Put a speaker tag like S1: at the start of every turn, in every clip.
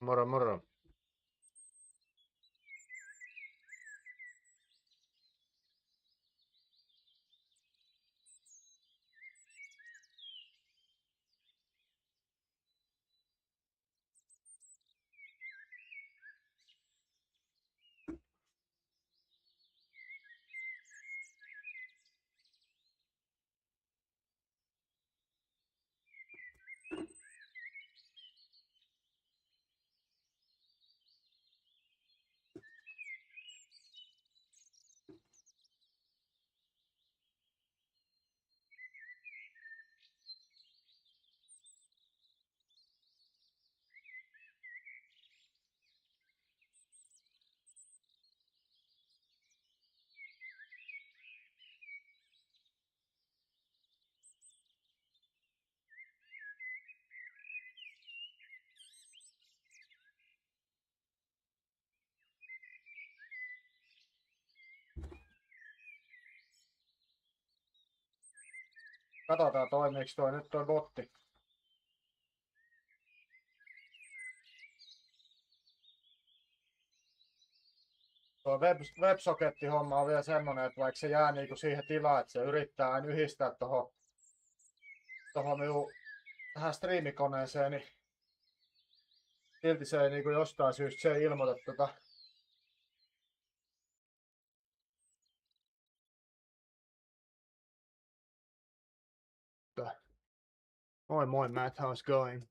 S1: Moro moro. Katsotaan toimiiko toi nyt toi botti. Tuo WebSocket-homma on vielä semmonen, että vaikka se jää niinku siihen tilaan, että se yrittää aina yhdistää tohon minun tähän striimikoneeseen, niin silti se ei niinku jostain syystä se ei ilmoita Moi moi Matt, how's going?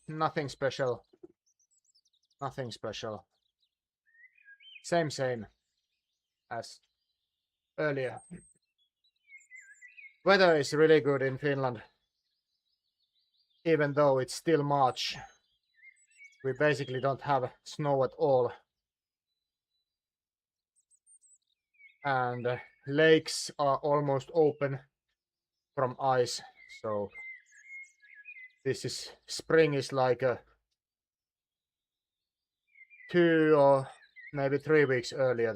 S1: Nothing special. Nothing special. Same as earlier. Weather is really good in Finland. Even though it's still March. We basically don't have snow at all. And lakes are almost open from ice. So spring is like 2 or maybe 3 weeks earlier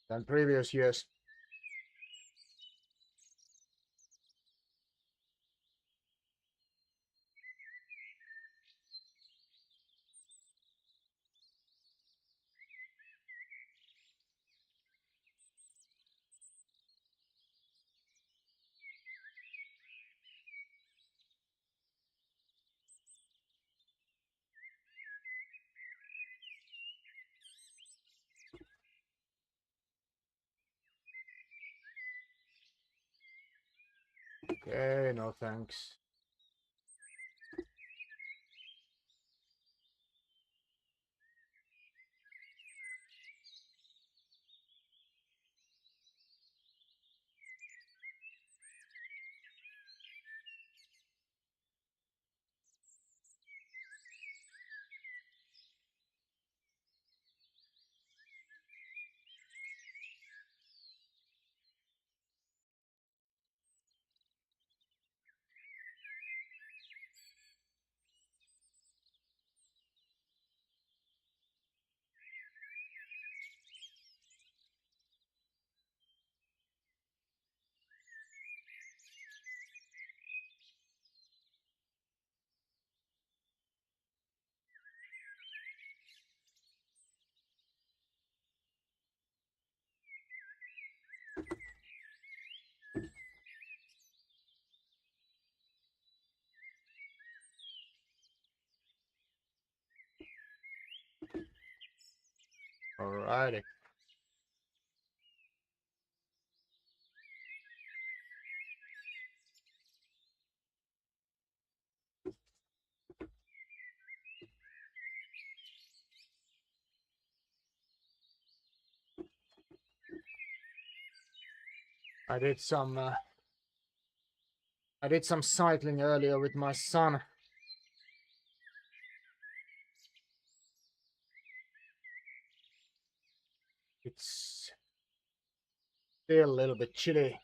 S1: than previous years. Okay, no thanks. Alrighty. I did some cycling earlier with my son. It's still a little bit chilly,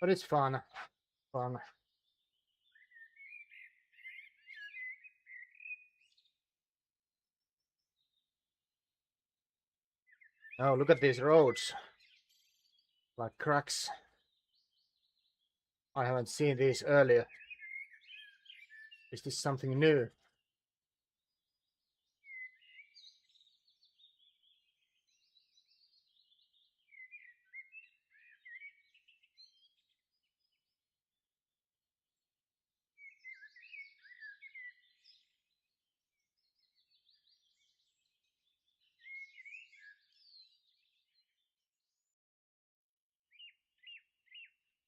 S1: but it's fun. Oh, look at these roads. Like cracks. I haven't seen these earlier. Is this something new?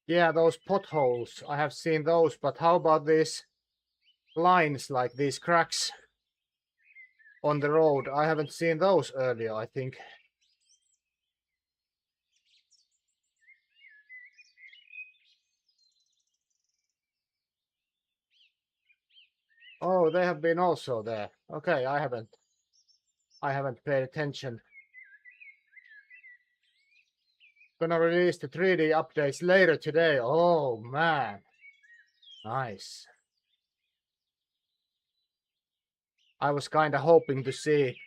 S1: Yeah, those potholes. I have seen those, but how about these lines, like these cracks on the road? I haven't seen those earlier, I think. Oh, they have been also there. Okay, I haven't paid attention. Gonna release the 3D updates later today. Oh man. Nice. I was kinda hoping to see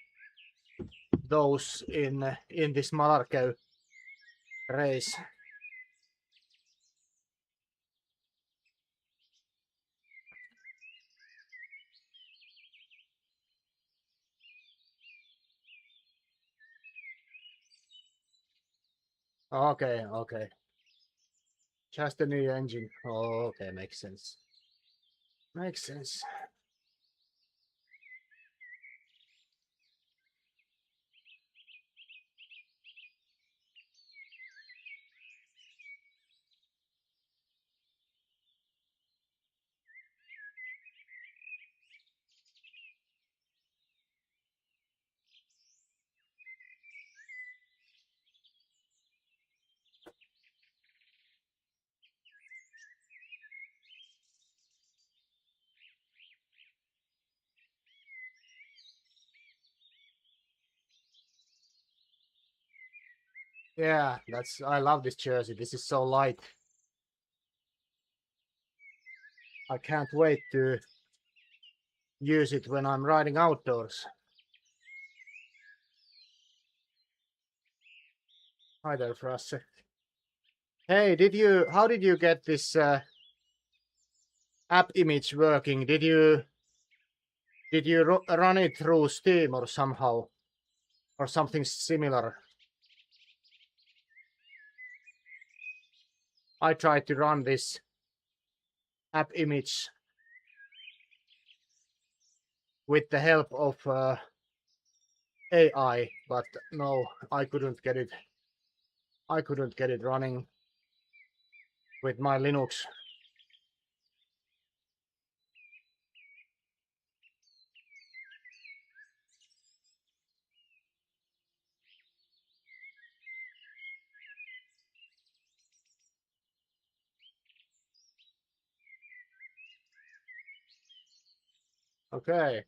S1: those in this Malarkey race. Okay, okay. Just a new engine. Oh, okay, makes sense. Makes sense. Yeah, I love this jersey. This is so light. I can't wait to use it when I'm riding outdoors. Hi there, Frasse. Hey, how did you get this app image working? Did you run it through Steam or somehow, or something similar? I tried to run this app image with the help of AI, but no, I couldn't get it. I couldn't get it running with my Linux. Okay.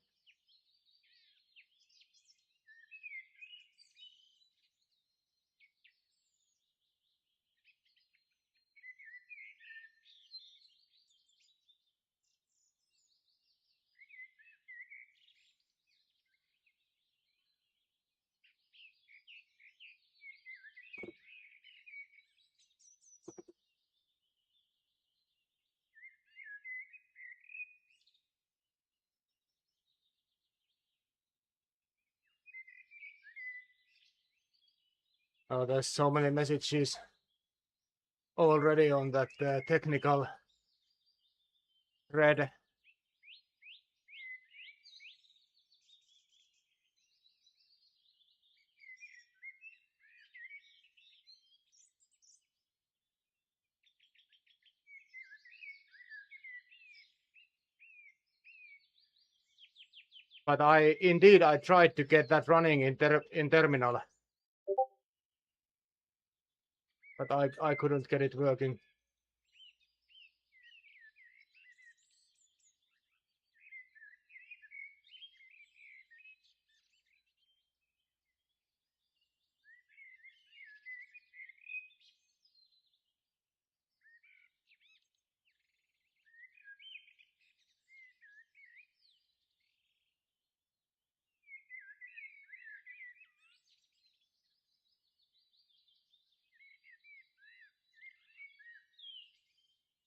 S1: Oh, there's so many messages already on that technical thread. But I tried to get that running in terminal, but I couldn't get it working.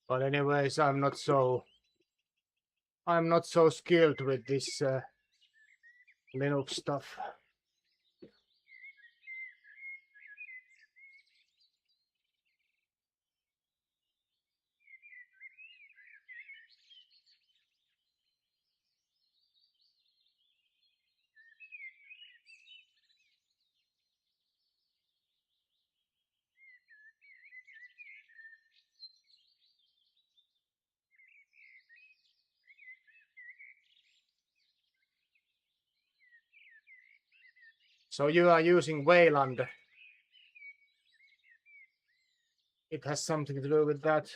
S1: But anyways, I'm not so skilled with this Linux stuff. So you are using Wayland. It has something to do with that.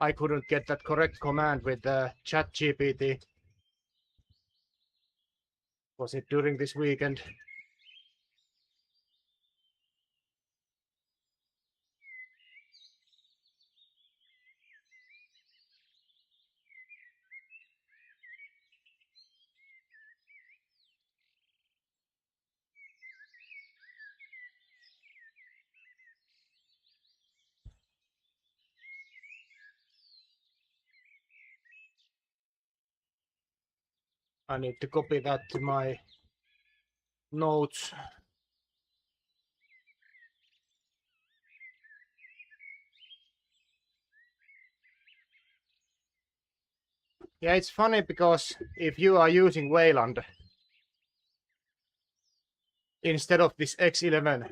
S1: I couldn't get that correct command with the ChatGPT. Was it during this weekend? I need to copy that to my notes. Yeah, it's funny because if you are using Wayland instead of this X11,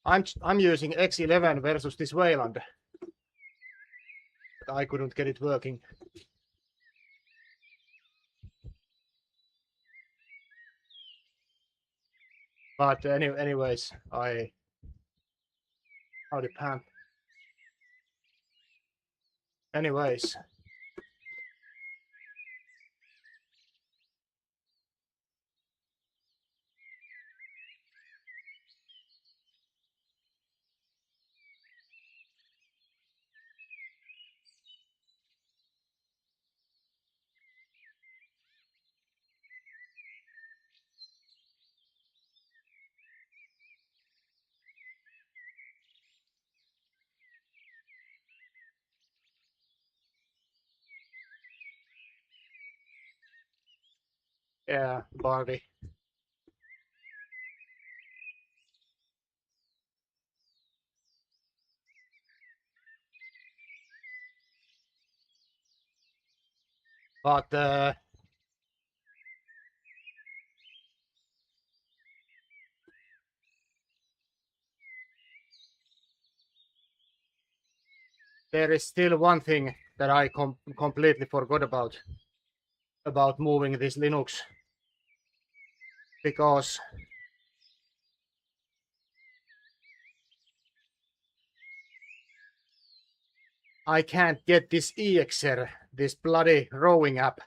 S1: I'm using X11 versus this Wayland. But I couldn't get it working. But anyways, howdy Pam. Anyways. Yeah, Bardi. But there is still one thing that I completely forgot about moving this Linux, because I can't get this EXR, this bloody rowing app,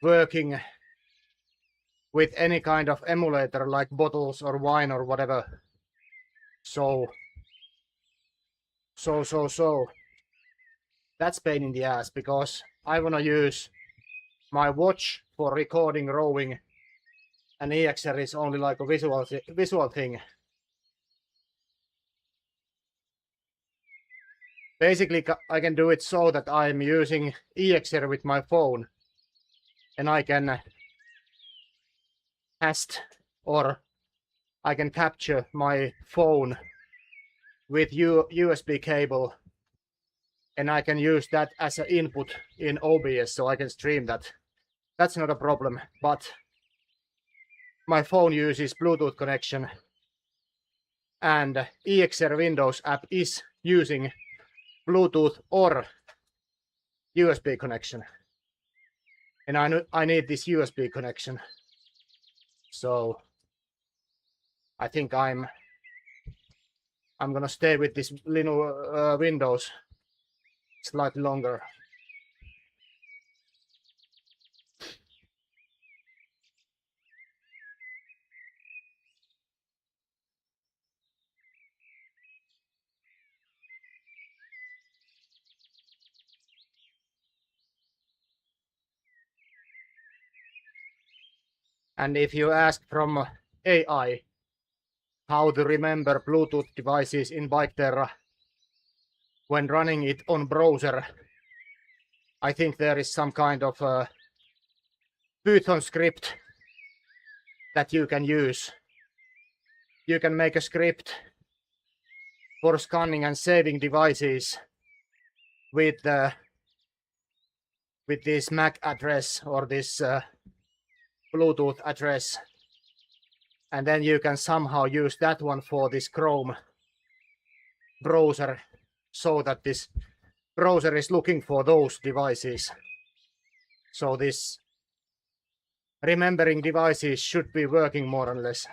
S1: working with any kind of emulator like bottles or wine or whatever. So that's pain in the ass, because I wanna use my watch for recording rowing, and EXR is only like a visual thing. Basically, I can do it so that I'm using EXR with my phone, and I can cast, or I can capture my phone with USB cable, and I can use that as an input in OBS, so I can stream that. That's not a problem, but my phone uses Bluetooth connection, and EXR Windows app is using Bluetooth or USB connection, and I need this USB connection. So I think I'm gonna stay with this Linux Windows slightly longer. And if you ask from AI, how to remember Bluetooth devices in Biketerra when running it on browser. I think there is some kind of Python script that you can use. You can make a script for scanning and saving devices with this MAC address or this Bluetooth address, and then you can somehow use that one for this Chrome browser, so that this browser is looking for those devices. So this remembering devices should be working more or less.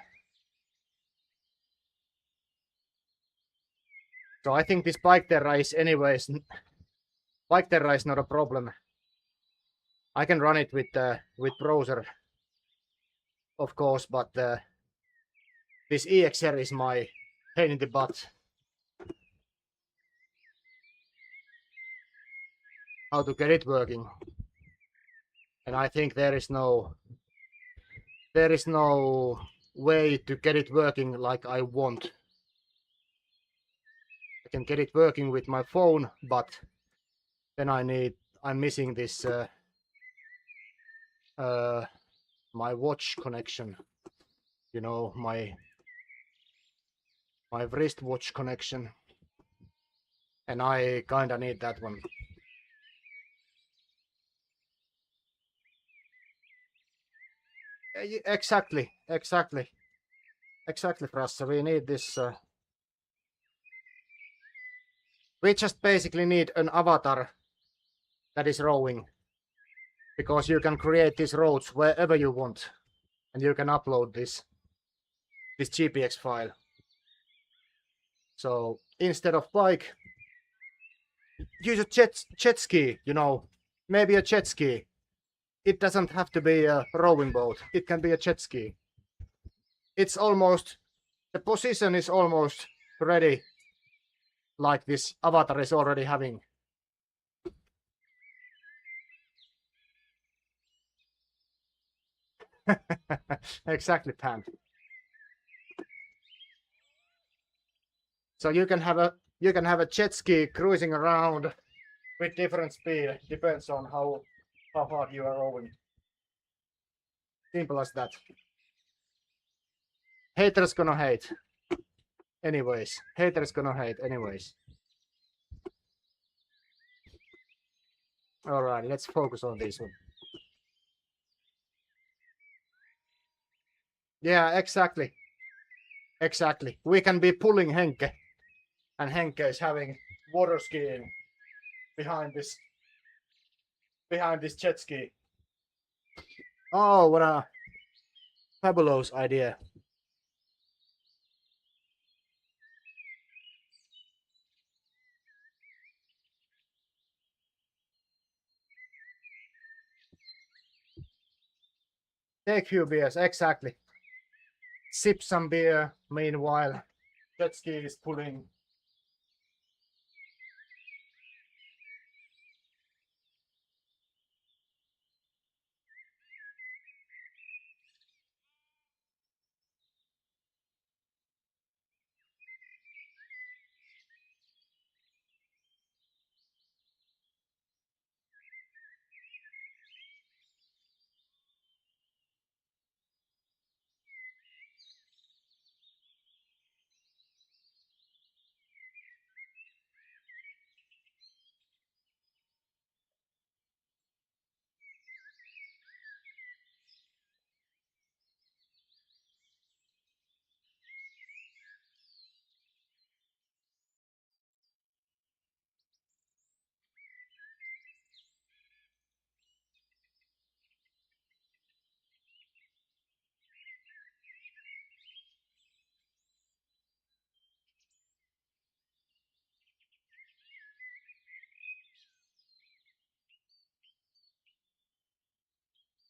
S1: So I think this Biketerra is anyways, Biketerra is not a problem. I can run it with browser, of course, but this EXR is my pain in the butt. How to get it working. And I think there is no way to get it working like I want. I can get it working with my phone, but then I'm missing this my watch connection. You know, my wristwatch connection. And I kinda need that one. Exactly, Frassa. We need this. We just basically need an avatar that is rowing, because you can create these roads wherever you want, and you can upload this GPX file. So instead of bike, use a jet ski. You know, maybe a jet ski. It doesn't have to be a rowing boat. It can be a jet ski. It's almost, the position is almost ready, like this avatar is already having. Exactly, Pam. So you can have a jet ski cruising around with different speed. Depends on how hard you are rowing. Simple as that. Haters gonna hate. Anyways, haters gonna hate anyways. All right, let's focus on this one. Yeah, exactly. Exactly. We can be pulling Henke, and Henke is having water skiing behind this jet ski. Oh, what a fabulous idea. Take few beers, exactly. Sip some beer, meanwhile jet ski is pulling.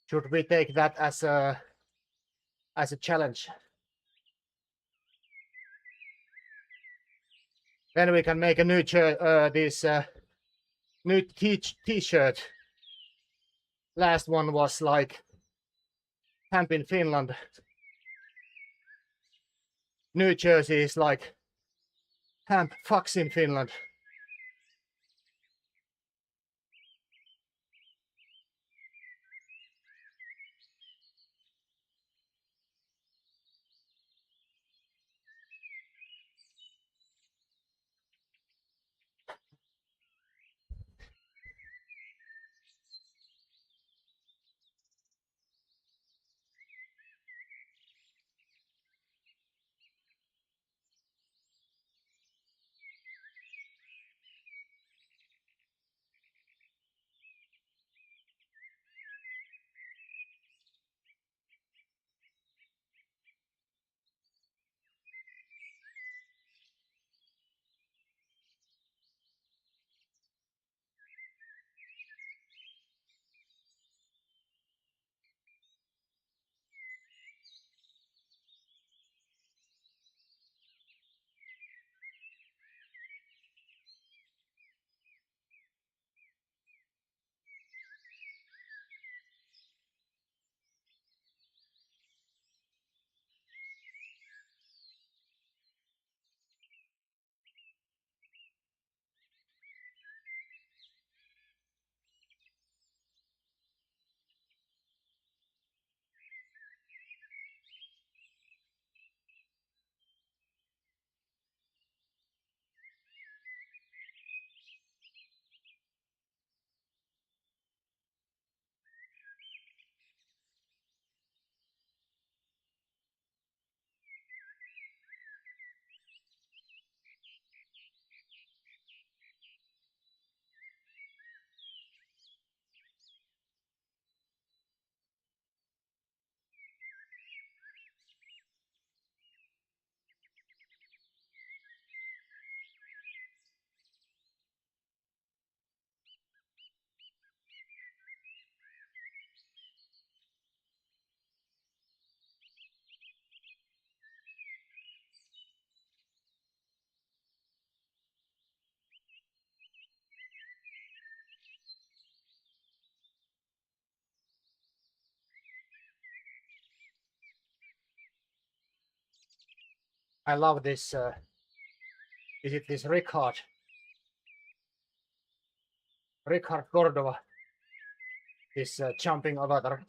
S1: Should we take that as a challenge? Then we can make a new new t-shirt. Last one was like Camp in Finland. New Jersey is like hemp fucks in Finland. I love this. Is it this Richard Cordova? This jumping avatar.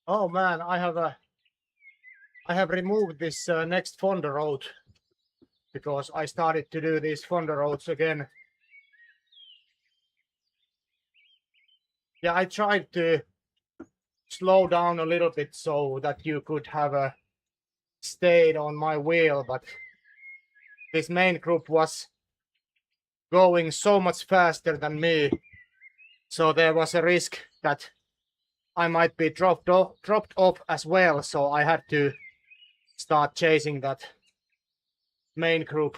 S1: Oh man, I have removed this next Fonda road because I started to do these Fonda roads again. Yeah, I tried to slow down a little bit so that you could have stayed on my wheel, but this main group was going so much faster than me, so there was a risk that I might be dropped off as well, so I had to start chasing that main group.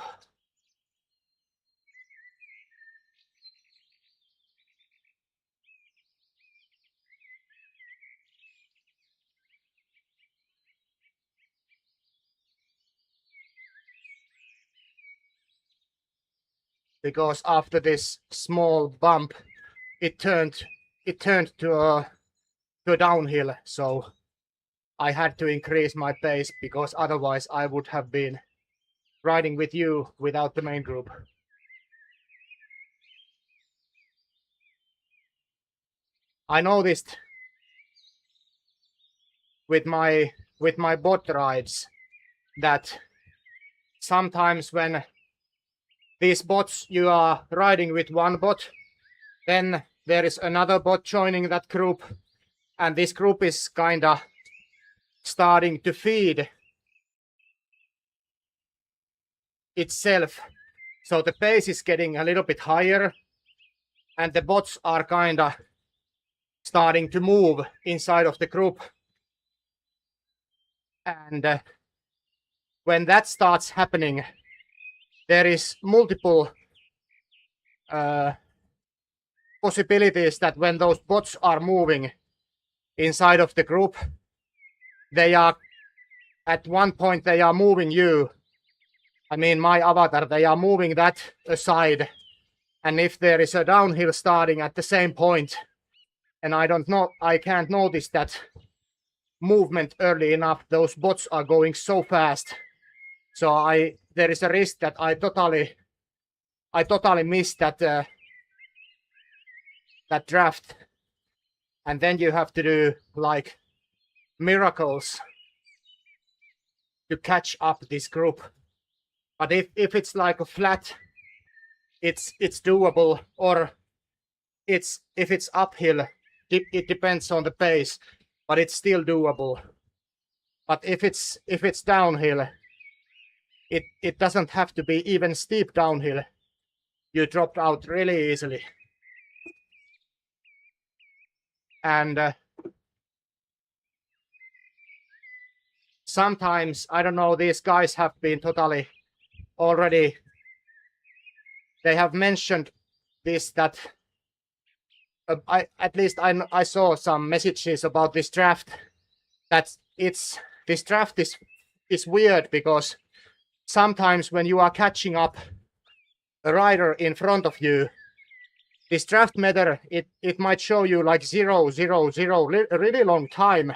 S1: Because after this small bump, it turned to a downhill, so I had to increase my pace because otherwise I would have been riding with you without the main group. I noticed with my bot rides that sometimes when these bots, you are riding with one bot, then there is another bot joining that group, and this group is kinda starting to feed itself. So the pace is getting a little bit higher, and the bots are kinda starting to move inside of the group. And when that starts happening, there is multiple possibilities that when those bots are moving inside of the group, they are at one point they are moving you. I mean, my avatar, they are moving that aside. And if there is a downhill starting at the same point, and I can't notice that movement early enough, those bots are going so fast. So there is a risk that I totally miss that that draft, and then you have to do like miracles to catch up this group. But if it's like a flat, it's doable, or if it's uphill, it depends on the pace, but it's still doable. But if it's downhill, it doesn't have to be even steep downhill. You dropped out really easily. And sometimes, I don't know, these guys have been totally already, they have mentioned this, that at least I saw some messages about this draft, that this draft is weird because sometimes when you are catching up a rider in front of you, this draft meter, it might show you like 0, 0, 0 a really long time,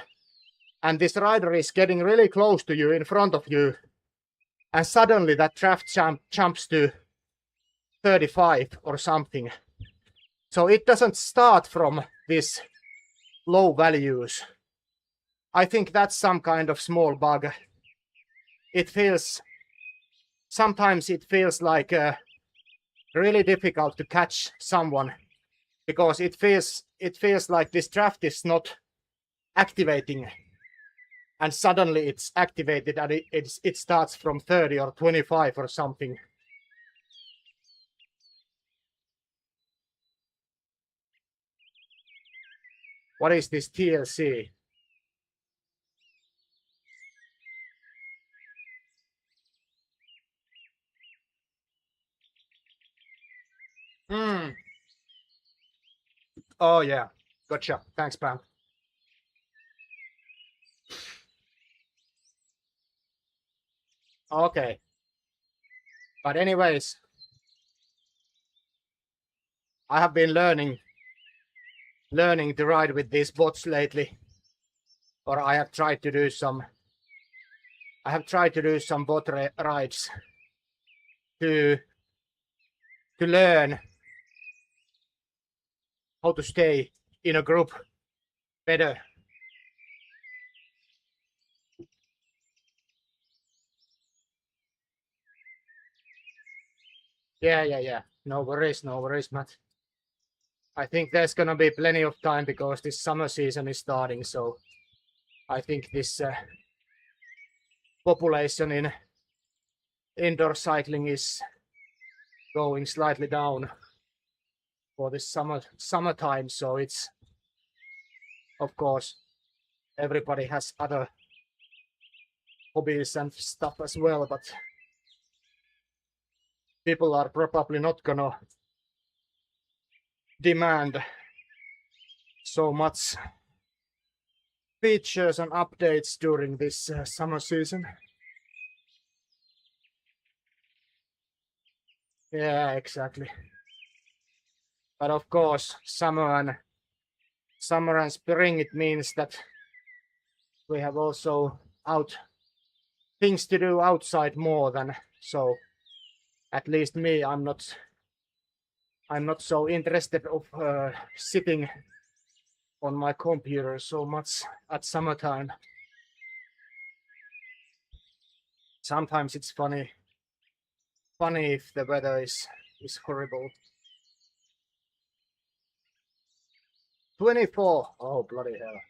S1: and this rider is getting really close to you in front of you, and suddenly that draft jumps to 35 or something. So it doesn't start from these low values. I think that's some kind of small bug. Sometimes it feels like really difficult to catch someone because it feels like this draft is not activating, and suddenly it's activated and it starts from 30 or 25 or something. What is this TLC? Oh yeah, gotcha. Thanks, Pam. Okay. But anyways, I have been learning to ride with these bots lately, or I have tried to do some bot rides to learn how to stay in a group better. Yeah. No worries, Matt. I think there's gonna be plenty of time because this summer season is starting, so I think this population in indoor cycling is going slightly down for this summertime. So it's, of course, everybody has other hobbies and stuff as well, but people are probably not gonna demand so much features and updates during this summer season. Yeah, exactly. But of course, summer and spring, it means that we have also things to do outside more than, so at least me, I'm not so interested of sitting on my computer so much at summertime. Sometimes it's funny if the weather is horrible. 24. Oh, bloody hell.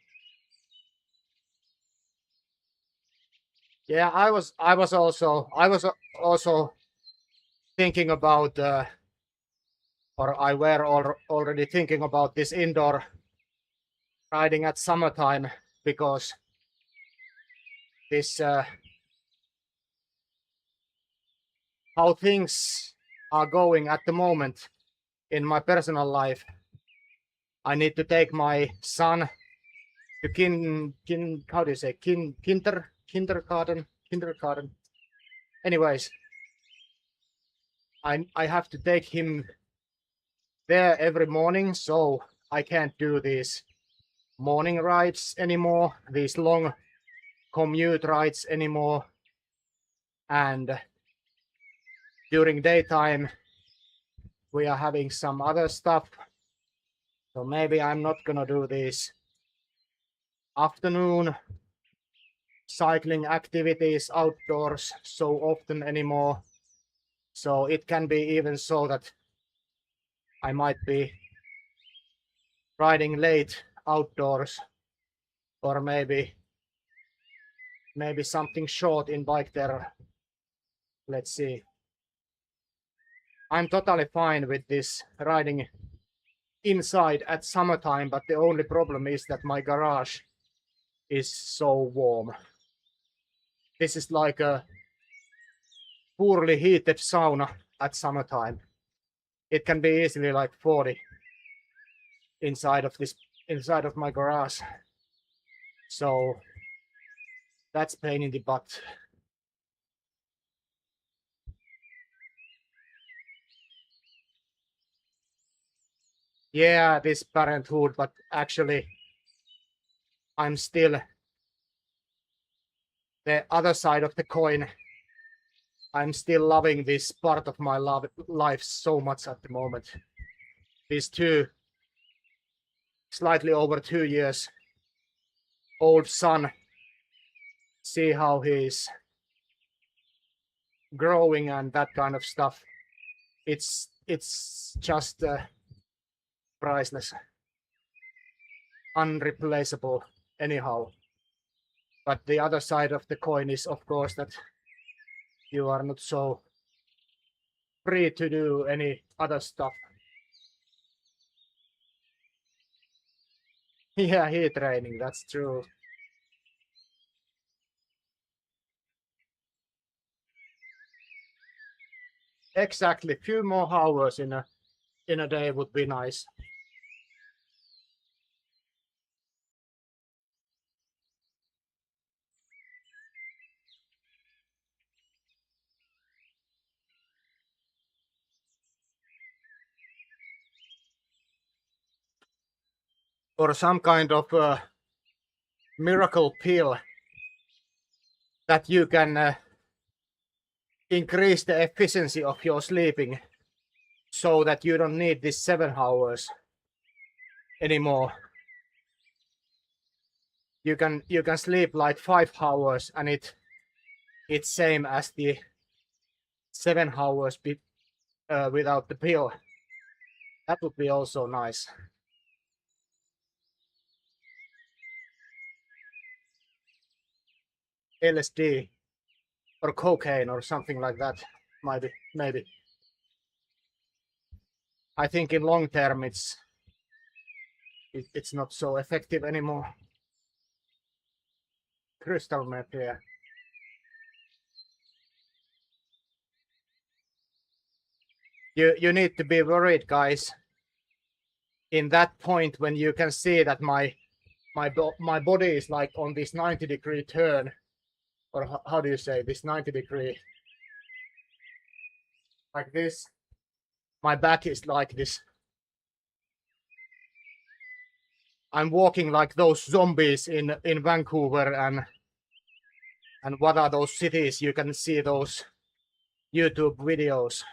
S1: Yeah, I was also thinking about or I were already thinking about this indoor riding at summertime, because this how things are going at the moment in my personal life. I need to take my son to how do you say, kindergarten. Anyways, I have to take him there every morning, so I can't do these morning rides anymore, these long commute rides anymore. And during daytime we are having some other stuff, so maybe I'm not gonna do these afternoon cycling activities outdoors so often anymore. So it can be even so that I might be riding late outdoors, or maybe something short in Biketerra. Let's see. I'm totally fine with this riding inside at summertime, but the only problem is that my garage is so warm. This is like a poorly heated sauna at summertime. It can be easily like 40 inside of my garage. So that's pain in the butt. Yeah, this parenthood, but actually I'm still the other side of the coin. I'm still loving this part of my life so much at the moment. These slightly over 2 years old son, see how he's growing and that kind of stuff. It's just priceless, unreplaceable anyhow. But the other side of the coin is, of course, that you are not so free to do any other stuff. Yeah, heat training, that's true. Exactly, few more hours in a day would be nice. Or some kind of miracle pill that you can increase the efficiency of your sleeping, so that you don't need this 7 hours anymore. You can sleep like 5 hours, and it's same as the 7 hours without the pill. That would be also nice. LSD or cocaine or something like that. Maybe. I think in long term it's not so effective anymore. Crystal meth, yeah. You need to be worried, guys, in that point when you can see that my body is like on this 90-degree turn, or how do you say this 90-degree, like this. My back is like this. I'm walking like those zombies in Vancouver and what are those cities? You can see those YouTube videos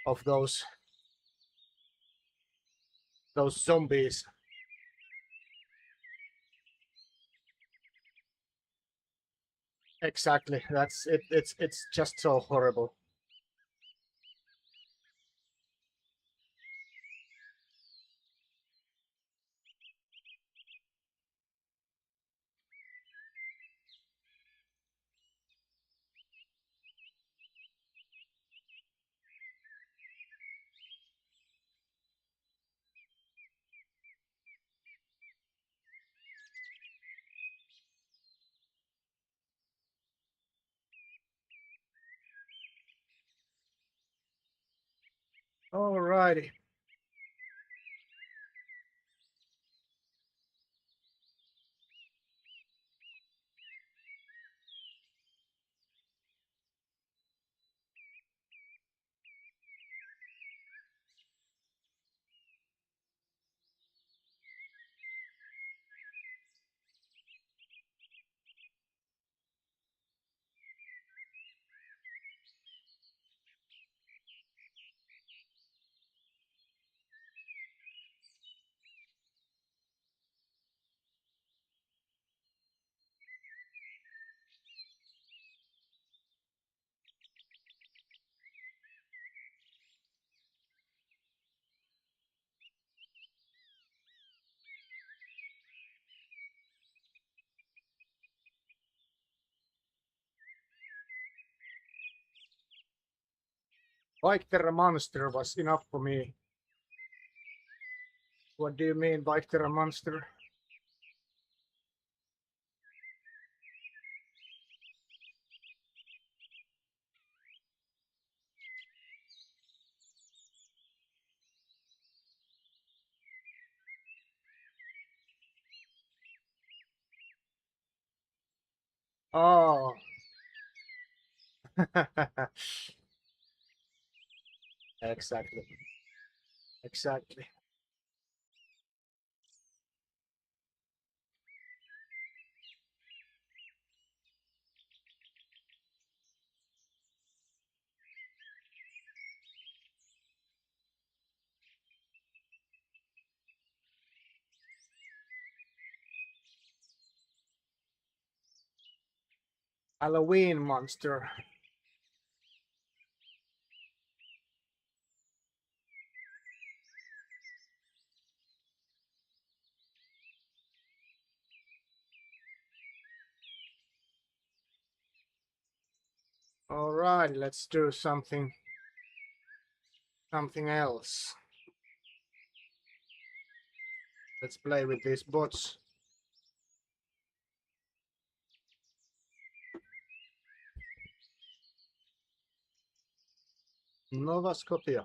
S1: of those zombies. Exactly. That's it. It's just so horrible. Alrighty. Biketerra monster was enough for me. What do you mean, Biketerra monster? Oh. Exactly. Exactly. Halloween monster. All right, let's do something else. Let's play with these bots. Nova Scotia.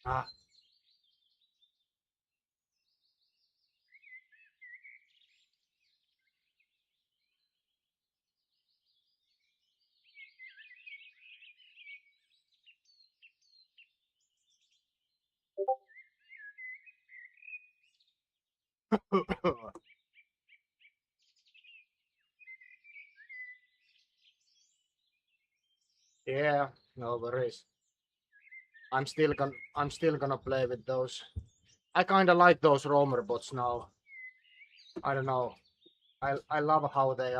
S1: Ah. Yeah, no worries. I'm still gonna play with those. I kinda like those roamer bots now. I don't know. I love how they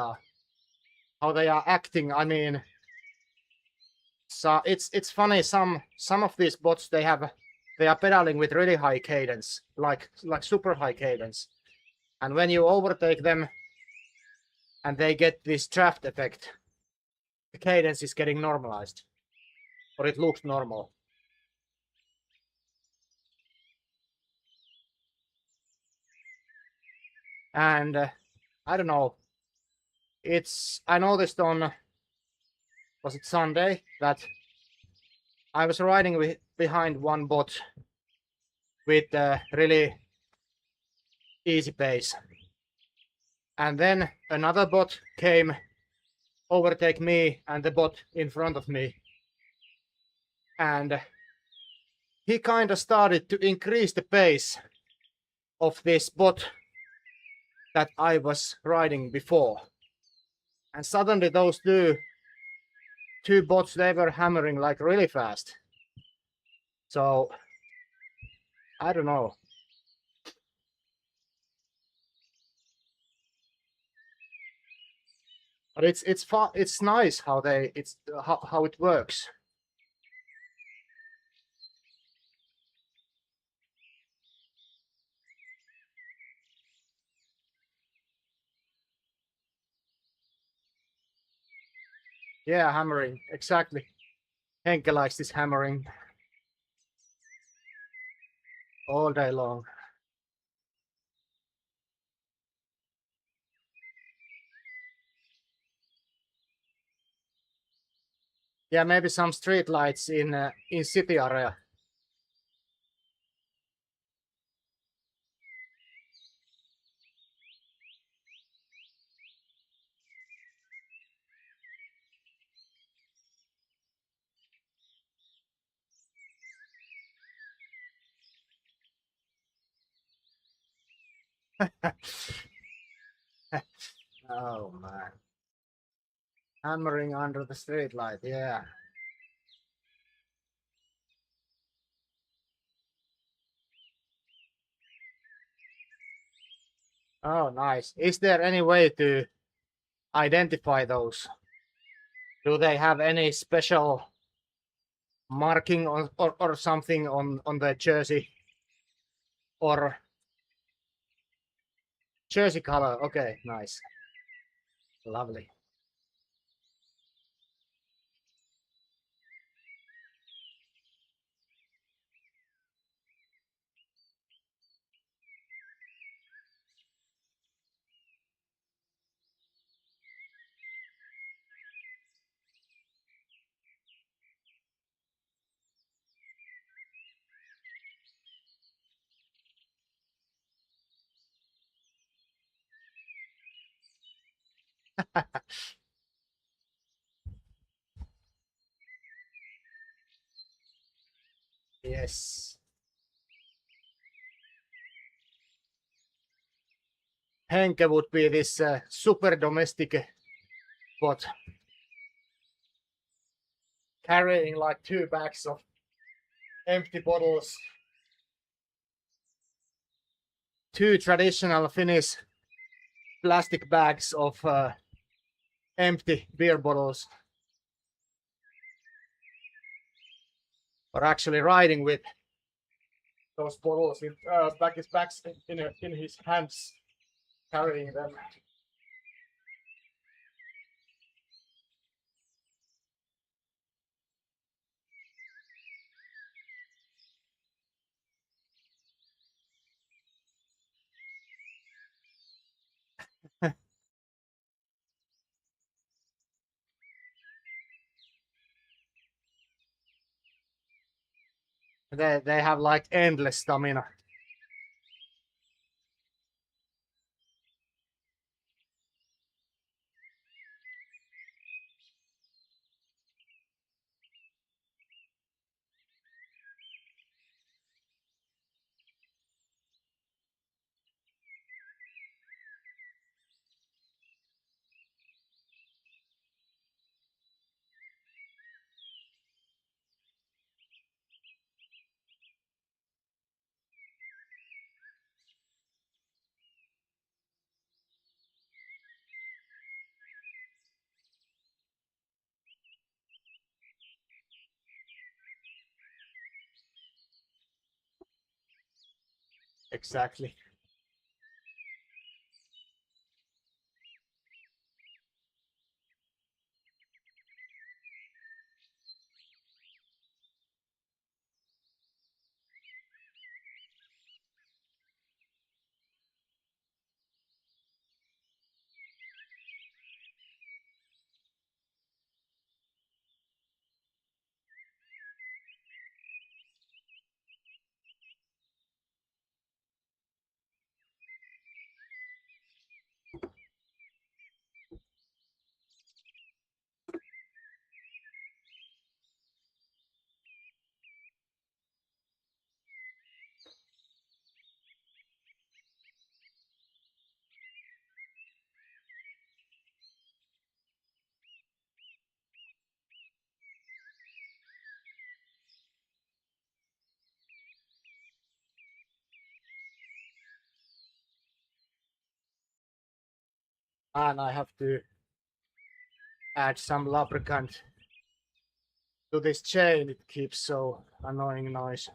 S1: are acting. I mean, so it's funny. Some of these bots they are pedaling with really high cadence, like super high cadence, and when you overtake them, and they get this draft effect, the cadence is getting normalized, or it looks normal. And I don't know. I noticed on, was it Sunday, that I was riding behind one bot with really easy pace, and then another bot came overtake me and the bot in front of me, and he kind of started to increase the pace of this bot that I was riding before, and suddenly those two bots, they were hammering like really fast. So I don't know. But it's fun. It's nice how how it works. Yeah, hammering, exactly. Henke likes this hammering all day long. Yeah, maybe some street lights in city area. Oh man, hammering under the street light. Yeah. Oh, nice. Is there any way to identify those? Do they have any special marking or something on the jersey, or jersey color? Okay, nice, lovely. Yes. Henke would be this super domestic bot, carrying like 2 bags of empty bottles, 2 traditional Finnish plastic bags of empty beer bottles, or actually riding with those bottles in bags in his hands, carrying them. They have like endless stamina. Exactly. And I have to add some lubricant to this chain. It keeps so annoying noise.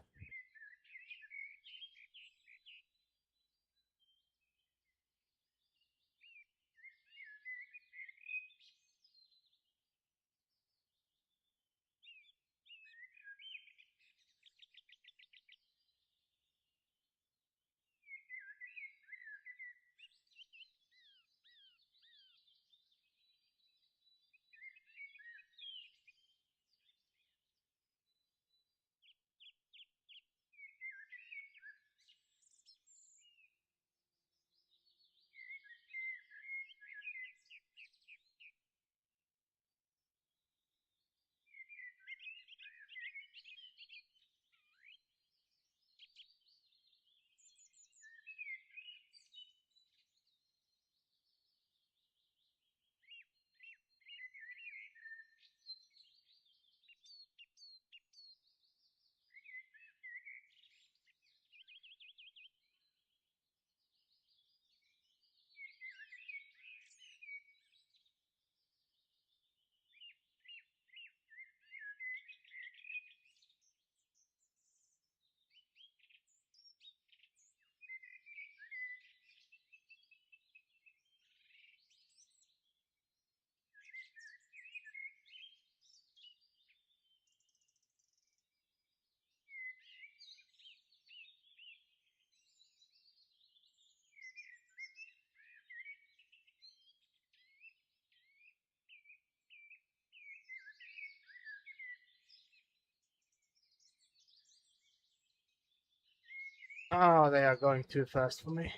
S1: Oh, they are going too fast for me.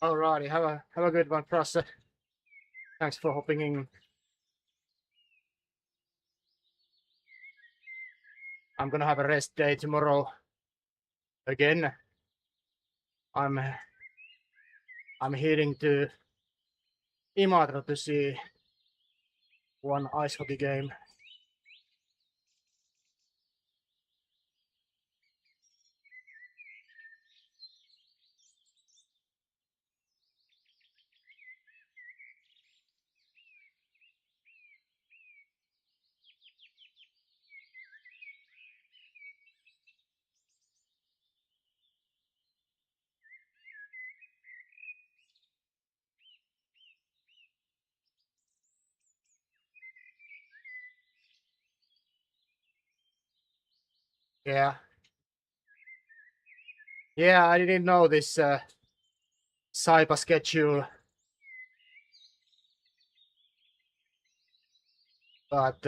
S1: Alrighty, have a good one, Frasse. Thanks for hopping in. I'm gonna have a rest day tomorrow. Again. I'm heading to Imatra to see one ice hockey game. Yeah. Yeah, I didn't know this Saipa schedule. But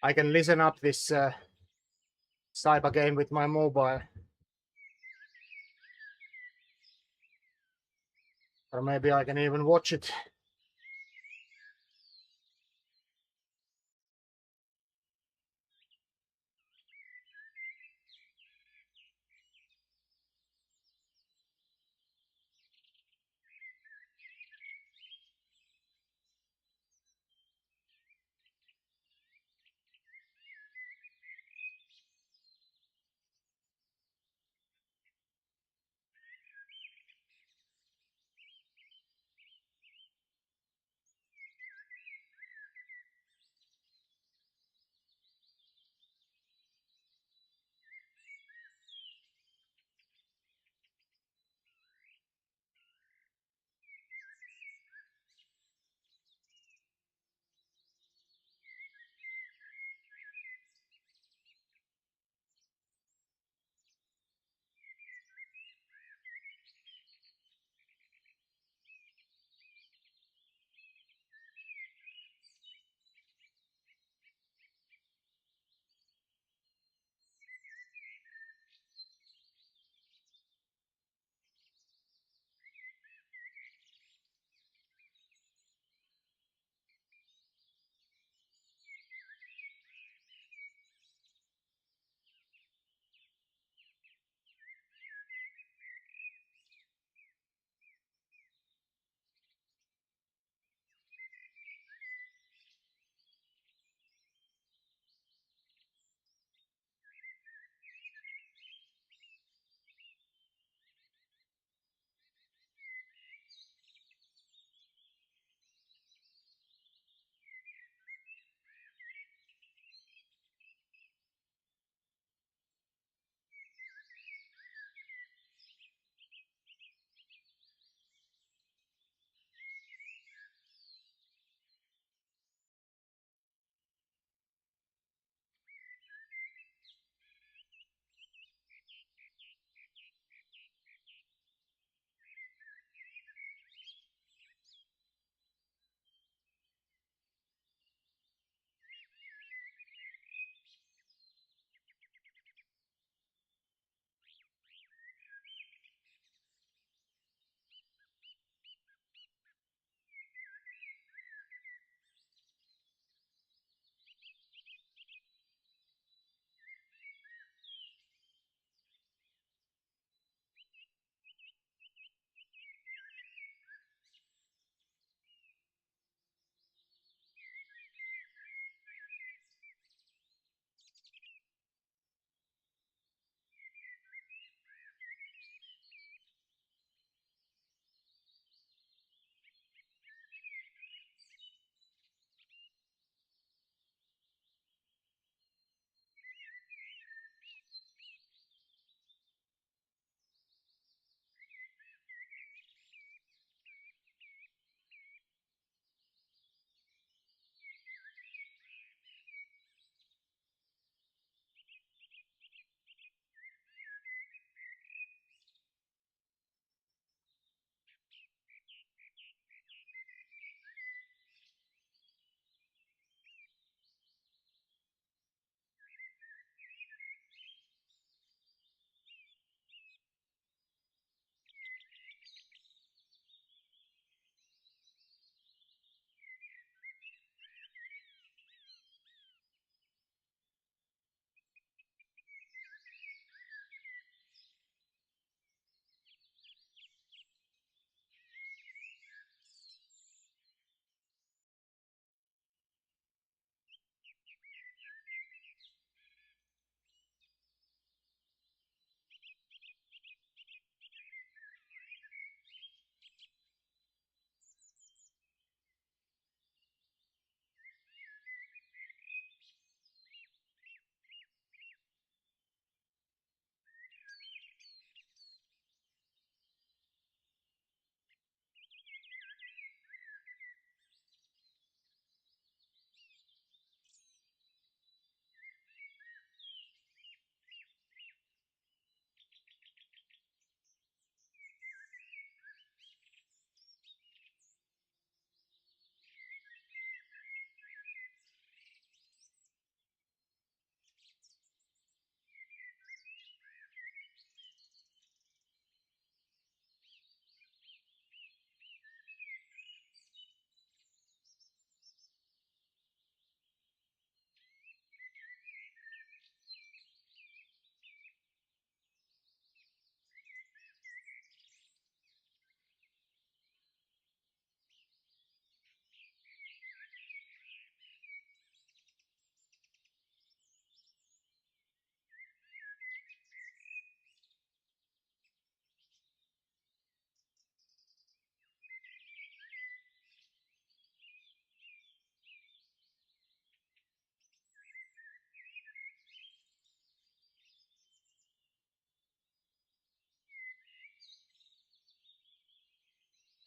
S1: I can listen up this Saipa game with my mobile. Or maybe I can even watch it.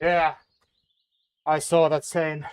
S1: Yeah, I saw that same.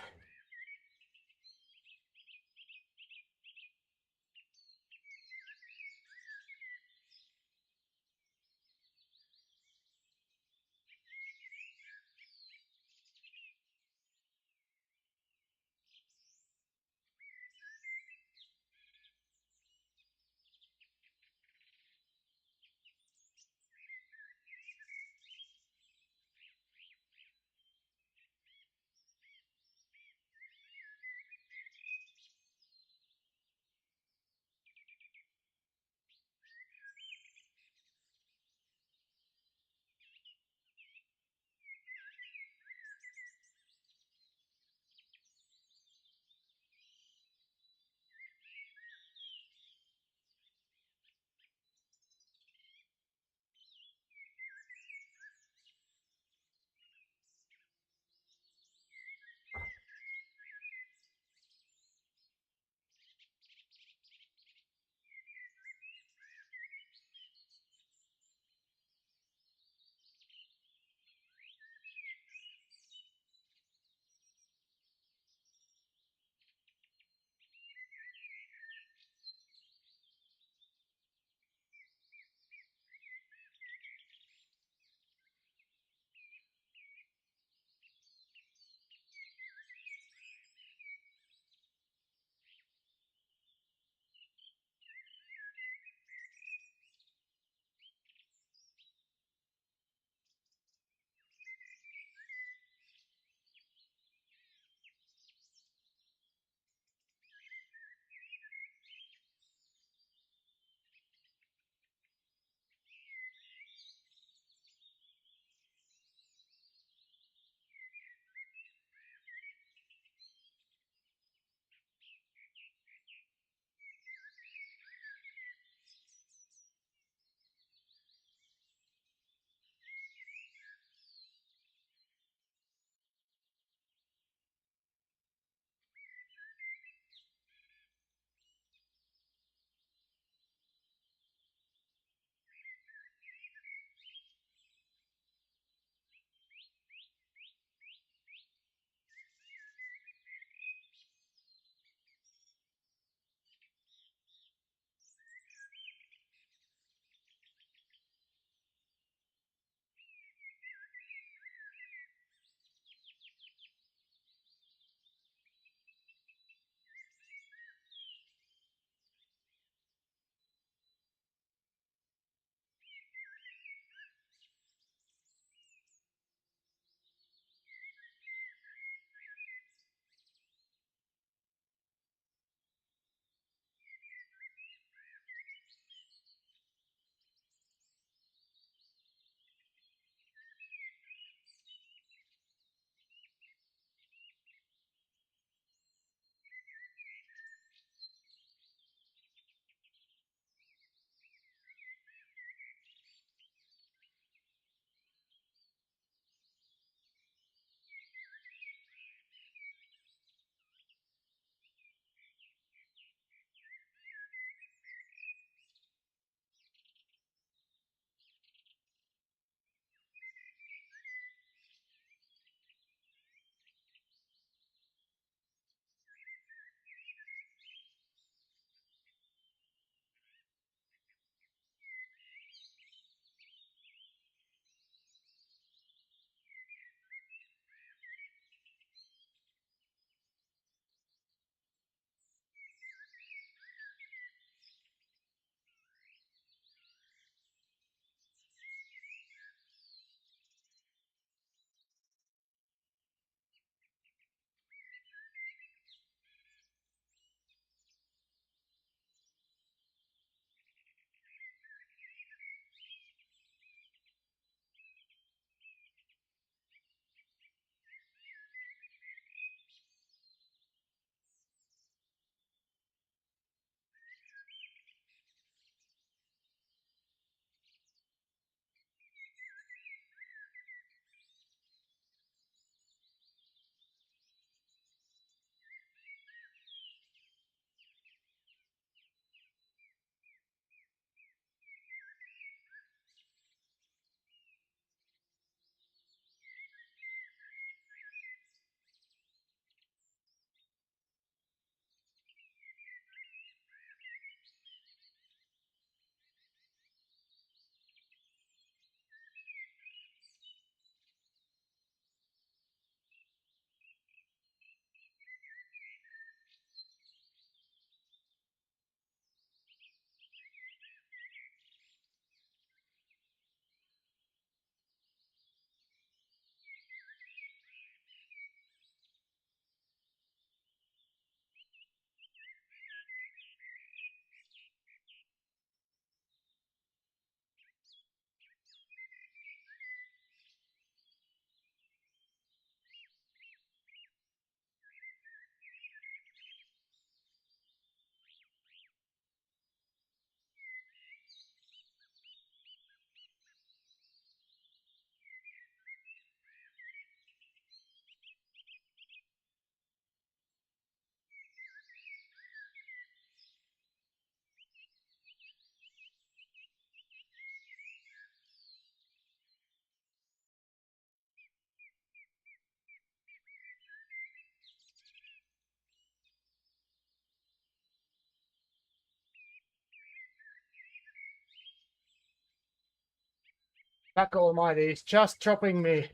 S1: Back Almighty is just chopping me.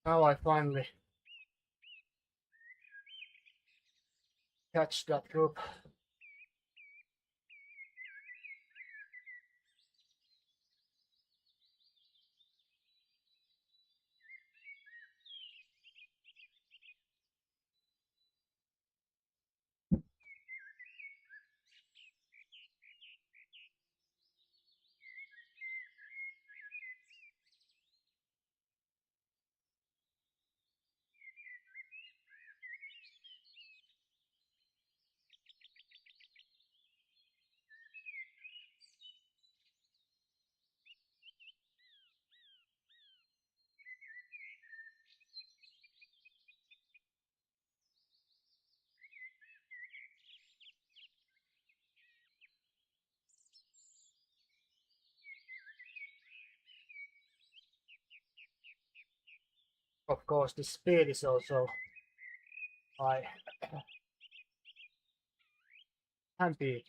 S1: Now I finally catch that group. Of course, the speed is also high. And beat.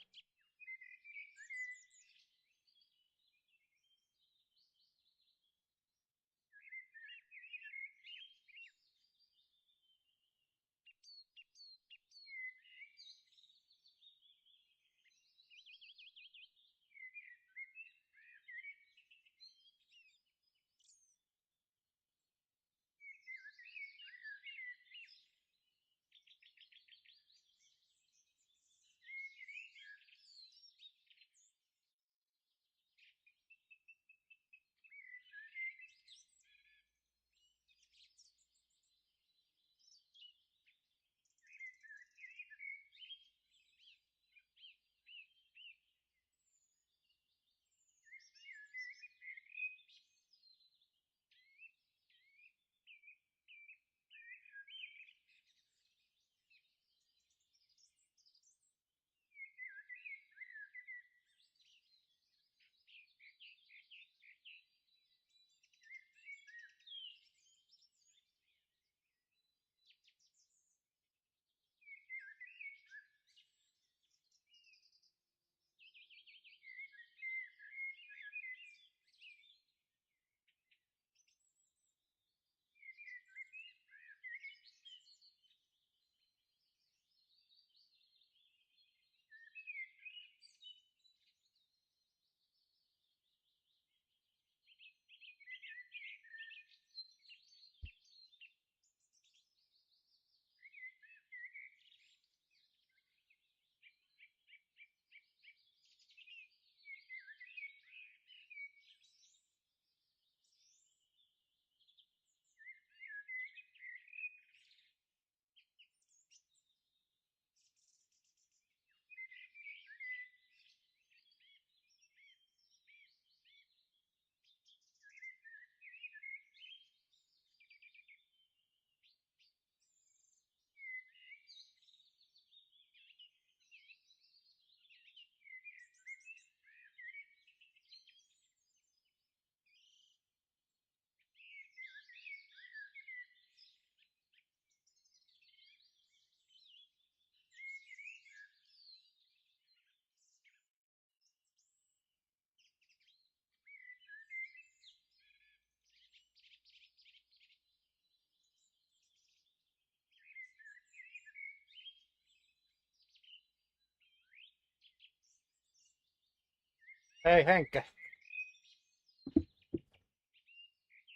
S1: Hei Henkke.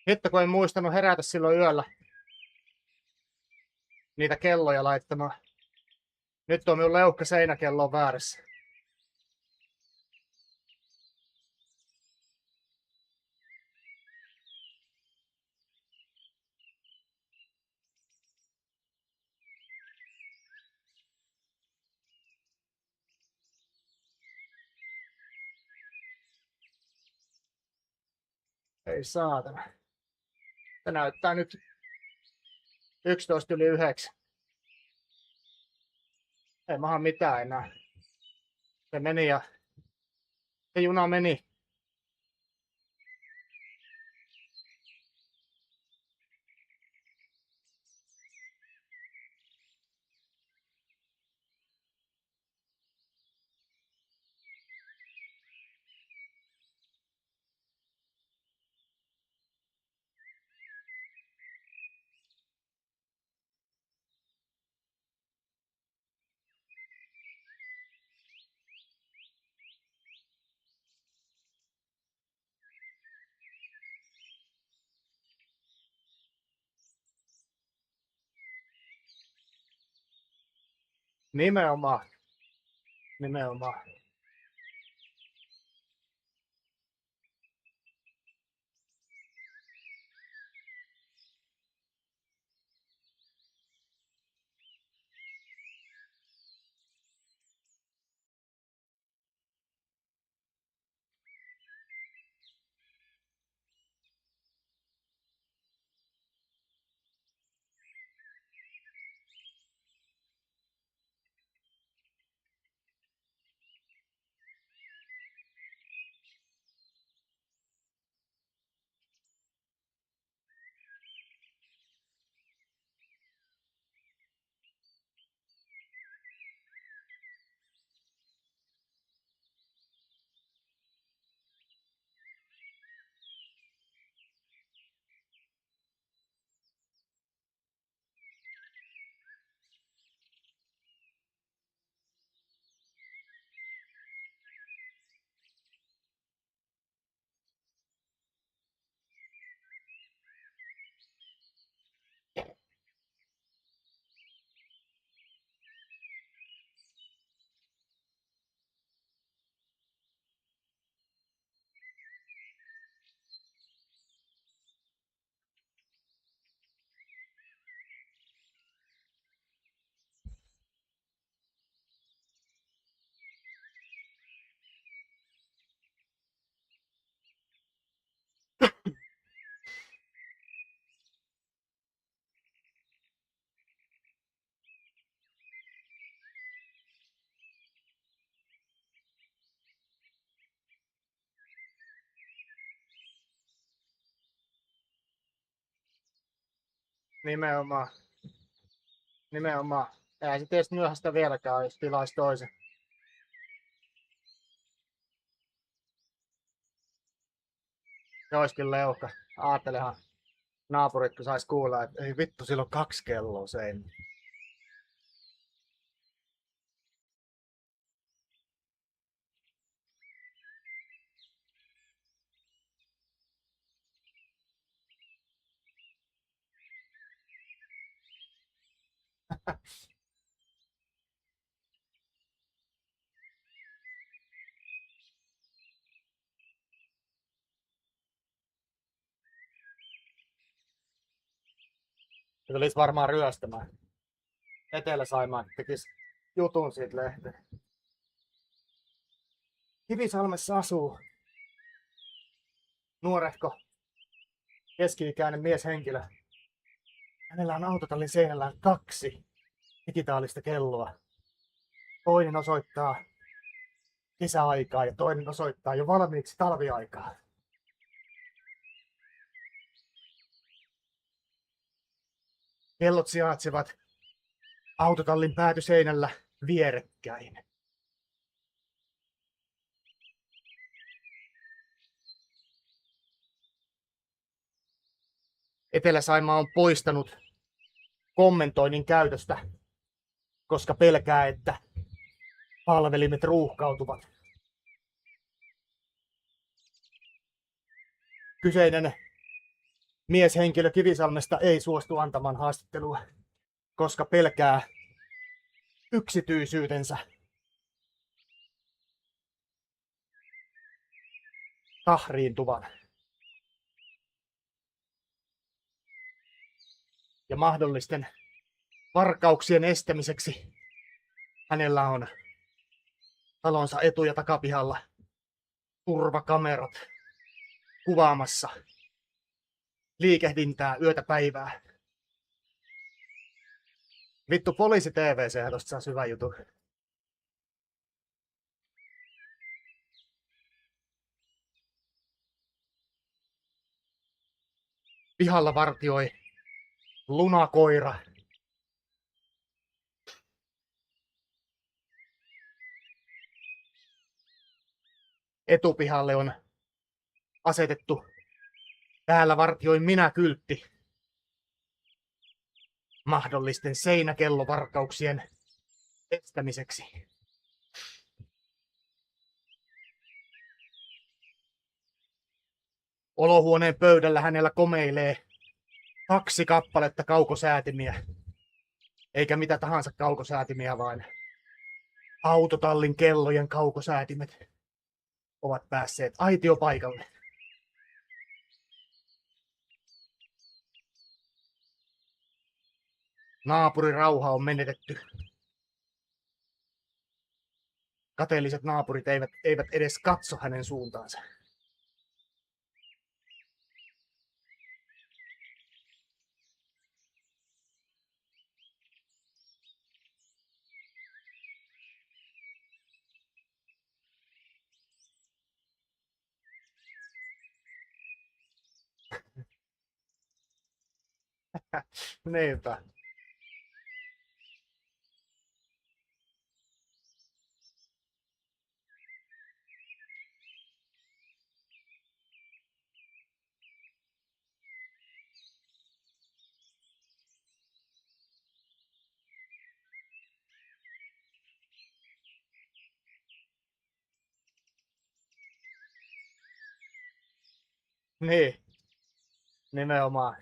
S1: Hitto kun en muistanut herätä silloin yöllä niitä kelloja laittamaan. Nyt tuo minun leuhka seinäkello on väärässä. Ei saatana. Se näyttää nyt 11:09. Ei maha mitään enää. Se meni ja se juna meni. Nimenomaan. Nimenomaan. Nimenomaan. Nimenomaan. Eihän se tietysti myöhäistä vieläkään, jos tilaisi toisen. Se olisikin leuka. Ajattelehan naapurit, kun sais kuulla, että ei vittu, silloin 2 kelloa sein. Se tulisi varmaan ryöstämään. Etelä-Saimaan tekis jutun siitä lehteen. Kivisalmessa asuu nuorehko keski-ikäinen mieshenkilö. Hänellä on autotallin seinällään 2 digitaalista kelloa. Toinen osoittaa kesäaikaa ja toinen osoittaa jo valmiiksi talviaikaa. Kellot sijaitsevat autotallin päätyseinällä vierekkäin. Etelä-Saimaa on poistanut kommentoinnin käytöstä, koska pelkää, että palvelimet ruuhkautuvat. Kyseinen mieshenkilö Kivisalmesta ei suostu antamaan haastattelua, koska pelkää yksityisyytensä tahriintuvan. Ja mahdollisten varkauksien estämiseksi hänellä on talonsa etu- ja takapihalla turvakamerat kuvaamassa liikehdintää yötä päivää. Vittu, poliisi TVC, tosta saisi hyvä jutu. Pihalla vartioi lunakoira. Etupihalle on asetettu "Täällä vartioin minä" -kyltti mahdollisten seinäkellovarkauksien estämiseksi. Olohuoneen pöydällä hänellä komeilee 2 kappaletta kaukosäätimiä. Eikä mitä tahansa kaukosäätimiä, vaan autotallin kellojen kaukosäätimet ovat päässeet aitiopaikalle. Naapurin rauha on menetetty. Kateelliset naapurit eivät edes katso hänen suuntaansa. Niinpä. Niin, nimenomaan.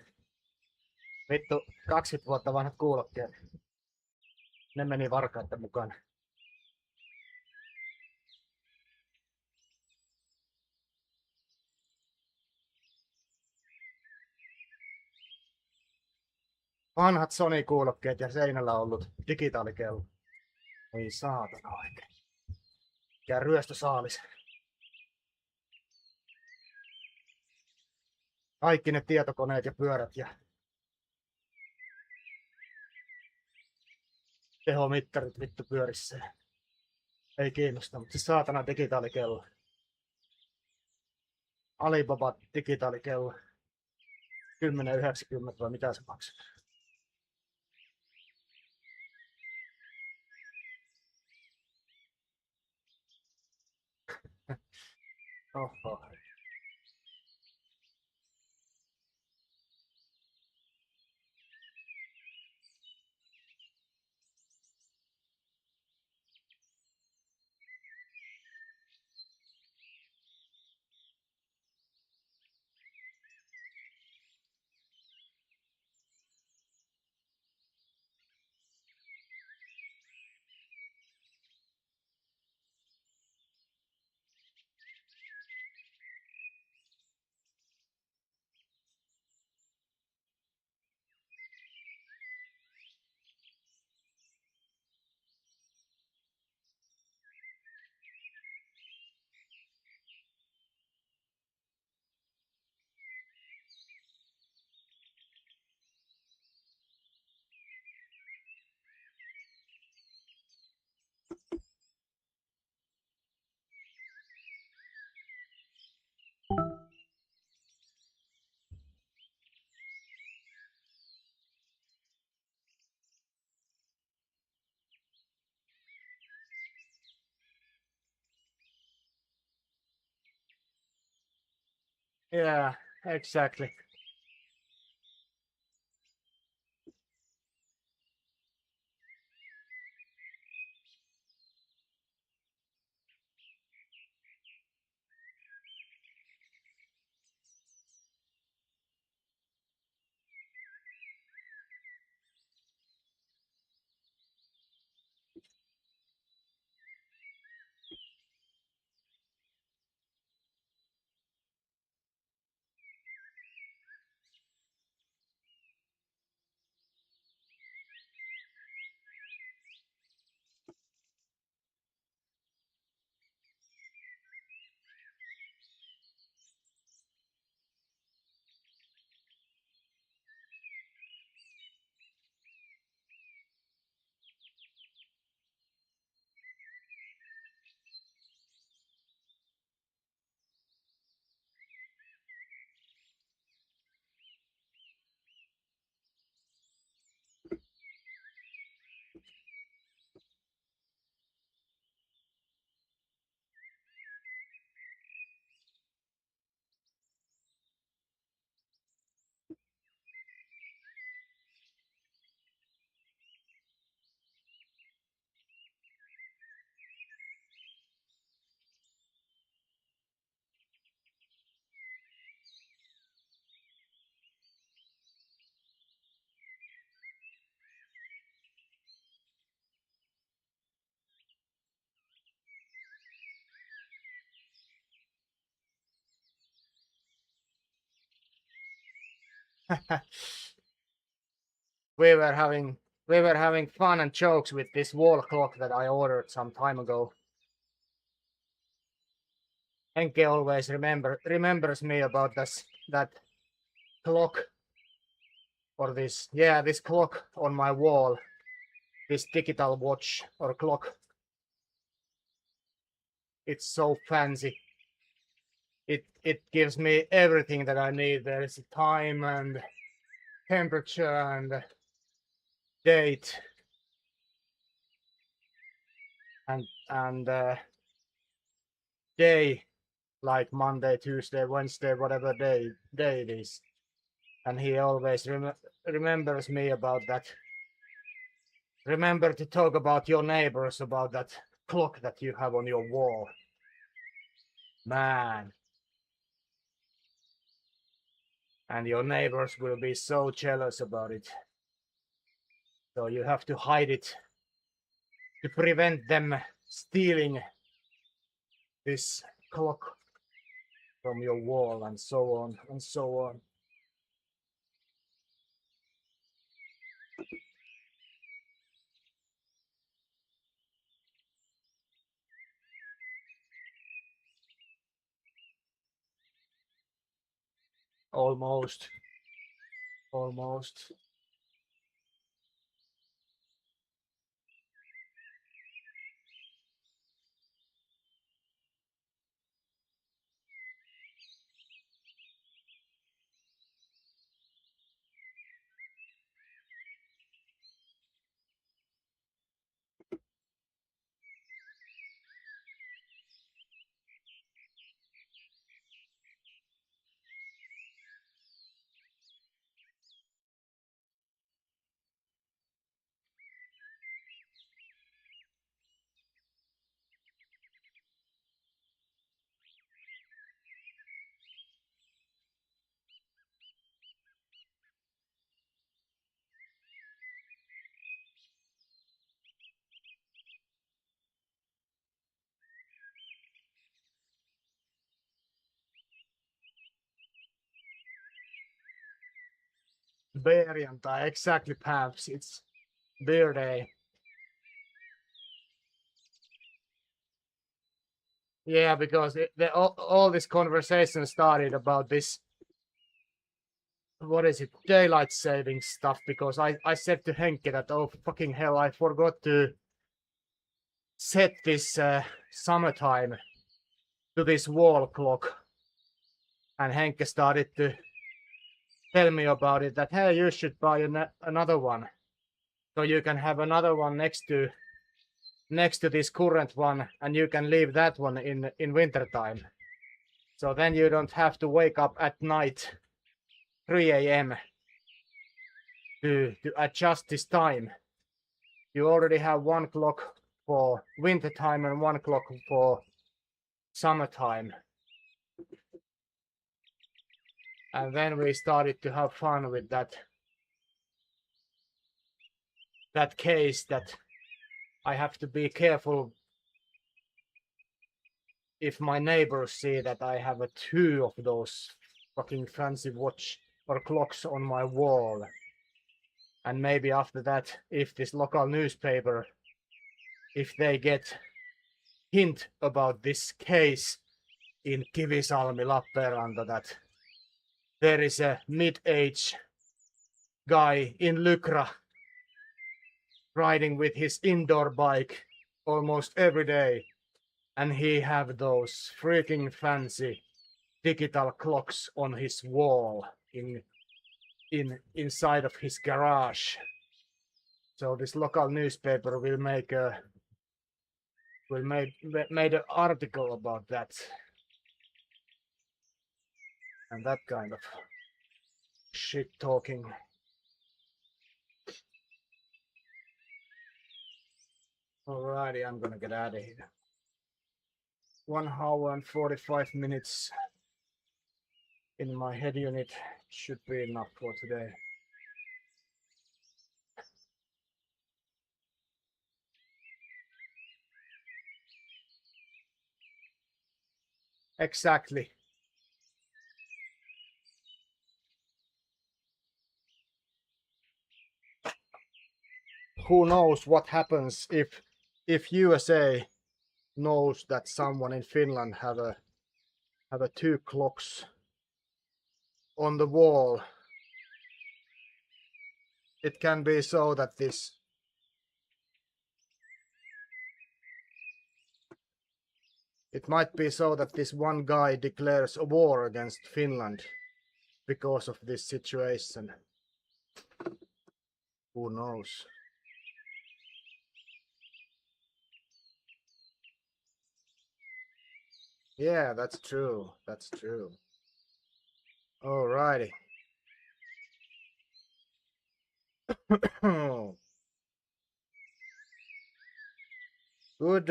S1: Vittu, 20 vuotta vanhat kuulokkeet. Ne meni varkaiden mukana. Vanhat Sony-kuulokkeet ja seinällä ollut digitaalikello. Oi saatana oikein. Ja ryöstösaalis. Kaikki ne tietokoneet ja pyörät ja tehomittarit vittu pyörissä. Ei kiinnosta, mutta se saatana digitaalikello. Alibaba digitaalikello. 10,90 vai mitä se maksaa? Oho. Yeah, exactly. we were having fun and jokes with this wall clock that I ordered some time ago. Henke always remembers me about that clock, or this clock on my wall, this digital watch or clock. It's so fancy. It gives me everything that I need. There is time and temperature and date and day, like Monday, Tuesday, Wednesday, whatever day it is. And he always remembers me about that. Remember to talk about your neighbors about that clock that you have on your wall. Man. And your neighbors will be so jealous about it. So you have to hide it to prevent them stealing this clock from your wall, and so on and so on. Almost. Perjantai, exactly, Pabs. It's beer day. Yeah, because all this conversation started about this, what is it, daylight saving stuff, because I said to Henke that, oh fucking hell, I forgot to set this summertime to this wall clock. And Henke started to tell me about it, that hey, you should buy another one, so you can have another one next to this current one, and you can leave that one in winter time. So then you don't have to wake up at night 3 a.m. to adjust this time. You already have one clock for winter time and one clock for summertime. And then we started to have fun with that case, that I have to be careful if my neighbors see that I have two of those fucking fancy watch or clocks on my wall. And maybe after that, if this local newspaper, if they get hint about this case in Kivisalmi, Lappeenranta, that there is a mid-age guy in Lykra riding with his indoor bike almost every day, and he have those freaking fancy digital clocks on his wall inside of his garage. So this local newspaper will make an article about that, and that kind of shit talking. Alrighty, I'm gonna get out of here. 1 hour and 45 minutes in my head unit should be enough for today. Exactly. who knows what happens if USA knows that someone in Finland have a 2 clocks on the wall. It can be so that it might be so that this one guy declares a war against Finland because of this situation. Who knows? Yeah, that's true. That's true. Alrighty. Good.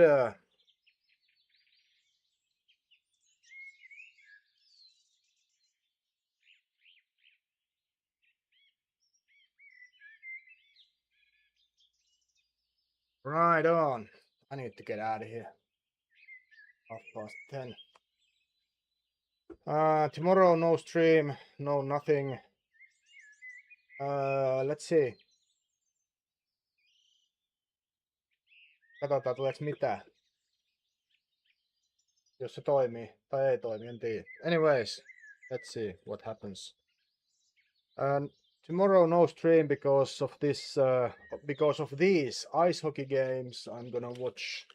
S1: Right on. I need to get out of here. 10:30. Tomorrow no stream, no nothing. Let's see. Katsotaan tuleeko mitään. Jos se toimii tai ei toimi, en tiedä. Anyways, let's see what happens. Tomorrow no stream because of this because of these ice hockey games. I'm gonna watch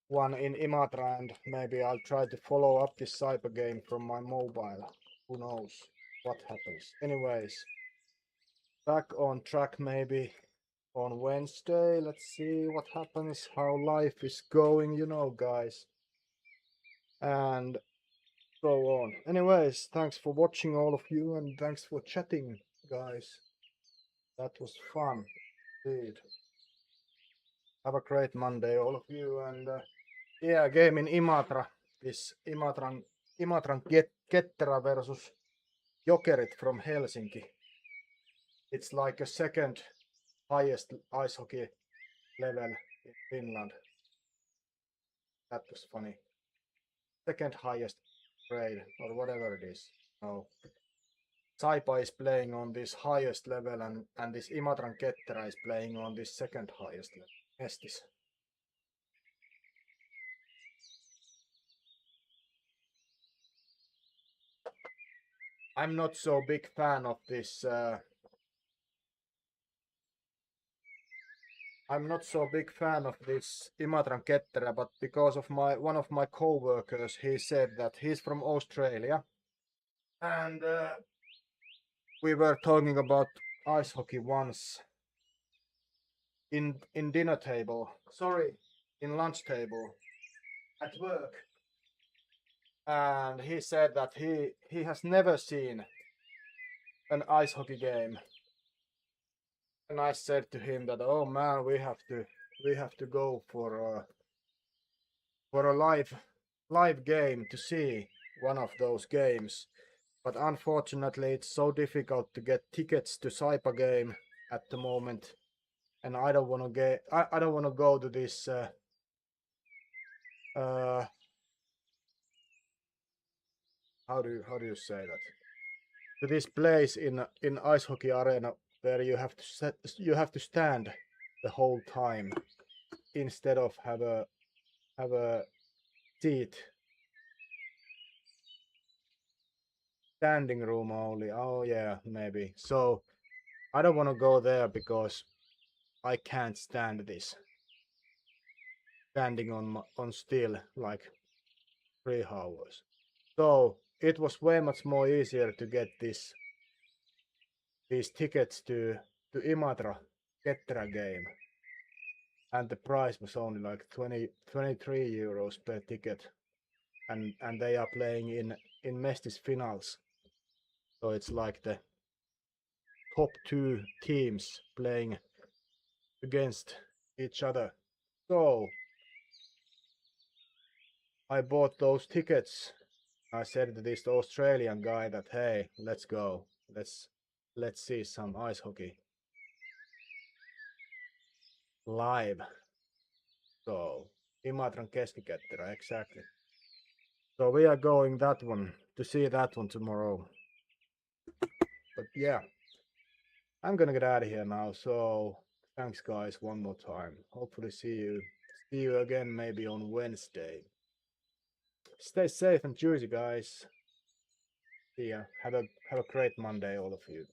S1: one in Imatra and maybe I'll try to follow up this cyber game from my mobile. Who knows what happens. Anyways, back on track maybe on Wednesday. Let's see what happens, how life is going, you know, guys. And so on. Anyways, thanks for watching, all of you, and thanks for chatting, guys. That was fun indeed. Have a great Monday, all of you, and yeah, game in Imatra. This Imatran Biketerra versus Jokerit from Helsinki. It's like a second highest ice hockey level in Finland. That was funny. Second highest grade or whatever it is. No. Saipa is playing on this highest level and this Imatran Biketerra is playing on this second highest level. Estis. I'm not so big fan of this I'm not so big fan of this Imatran Biketerra, but because of one of my co-workers, he said that he's from Australia, and we were talking about ice hockey once in dinner table. Sorry, in lunch table at work, and he said that he has never seen an ice hockey game, and I said to him that, oh man, we have to go for a live game to see one of those games. But unfortunately, it's so difficult to get tickets to Saipa game at the moment, and I don't want to get. I don't want to go to this. How do you say that? To this place in ice hockey arena where you have to stand the whole time instead of have a seat. Standing room only. Oh yeah, maybe. So I don't want to go there because I can't stand this. Standing on steel like 3 hours. So it was way much more easier to get these tickets to Imatra Biketerra game. And the price was only like 23 euros per ticket. And they are playing in Mestis finals. So it's like the top 2 teams playing against each other. So I bought those tickets. I said to this Australian guy that, hey, let's go. Let's see some ice hockey live. So Imatran Keskiketterä, exactly. So we are going that one to see that one tomorrow. But yeah, I'm gonna get out of here now. So Thanks, guys, one more time. Hopefully see you again maybe on Wednesday. Stay safe and juicy, guys. See ya. Have a great Monday, all of you.